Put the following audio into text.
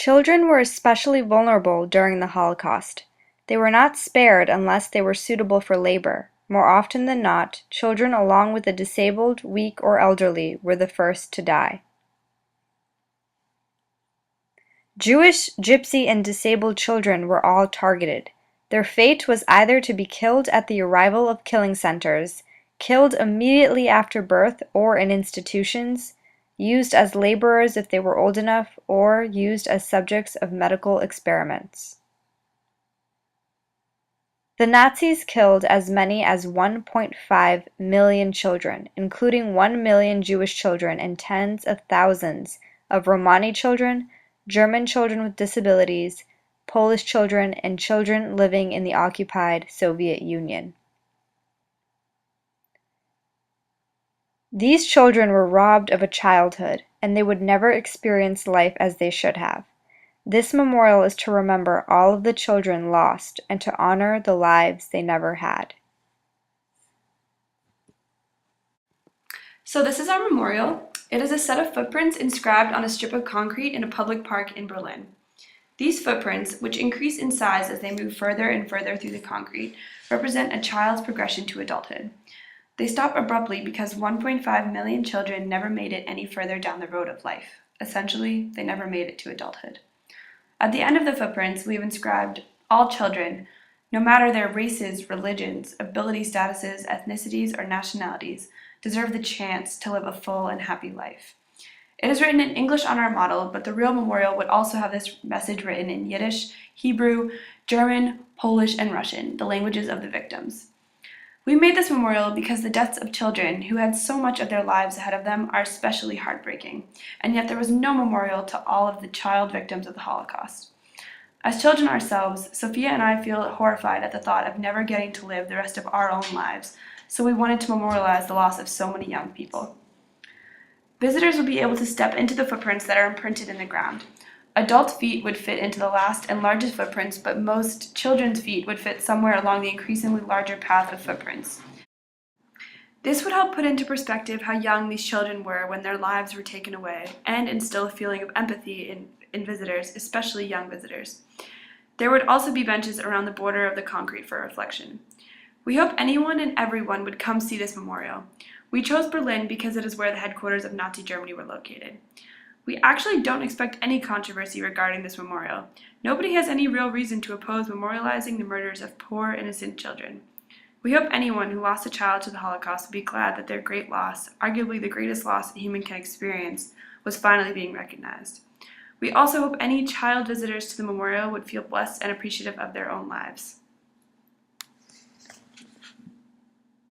Children were especially vulnerable during the Holocaust. They were not spared unless they were suitable for labor. More often than not, children along with the disabled, weak, or elderly were the first to die. Jewish, Gypsy, and disabled children were all targeted. Their fate was either to be killed at the arrival of killing centers, killed immediately after birth or in institutions, used as laborers if they were old enough, or used as subjects of medical experiments. The Nazis killed as many as 1.5 million children, including 1 million Jewish children and tens of thousands of Romani children, German children with disabilities, Polish children, and children living in the occupied Soviet Union. These children were robbed of a childhood, and they would never experience life as they should have. This memorial is to remember all of the children lost and to honor the lives they never had. So this is our memorial. It is a set of footprints inscribed on a strip of concrete in a public park in Berlin. These footprints, which increase in size as they move further and further through the concrete, represent a child's progression to adulthood. They stop abruptly because 1.5 million children never made it any further down the road of life. Essentially, they never made it to adulthood. At the end of the footprints, we have inscribed, "All children, no matter their races, religions, ability statuses, ethnicities, or nationalities, deserve the chance to live a full and happy life." It is written in English on our model, but the real memorial would also have this message written in Yiddish, Hebrew, German, Polish, and Russian, the languages of the victims. We made this memorial because the deaths of children who had so much of their lives ahead of them are especially heartbreaking, and yet there was no memorial to all of the child victims of the Holocaust. As children ourselves, Sophia and I feel horrified at the thought of never getting to live the rest of our own lives, so we wanted to memorialize the loss of so many young people. Visitors would be able to step into the footprints that are imprinted in the ground. Adult feet would fit into the last and largest footprints, but most children's feet would fit somewhere along the increasingly larger path of footprints. This would help put into perspective how young these children were when their lives were taken away, and instill a feeling of empathy in visitors, especially young visitors. There would also be benches around the border of the concrete for reflection. We hope anyone and everyone would come see this memorial. We chose Berlin because it is where the headquarters of Nazi Germany were located. We actually don't expect any controversy regarding this memorial. Nobody has any real reason to oppose memorializing the murders of poor, innocent children. We hope anyone who lost a child to the Holocaust will be glad that their great loss, arguably the greatest loss a human can experience, was finally being recognized. We also hope any child visitors to the memorial would feel blessed and appreciative of their own lives.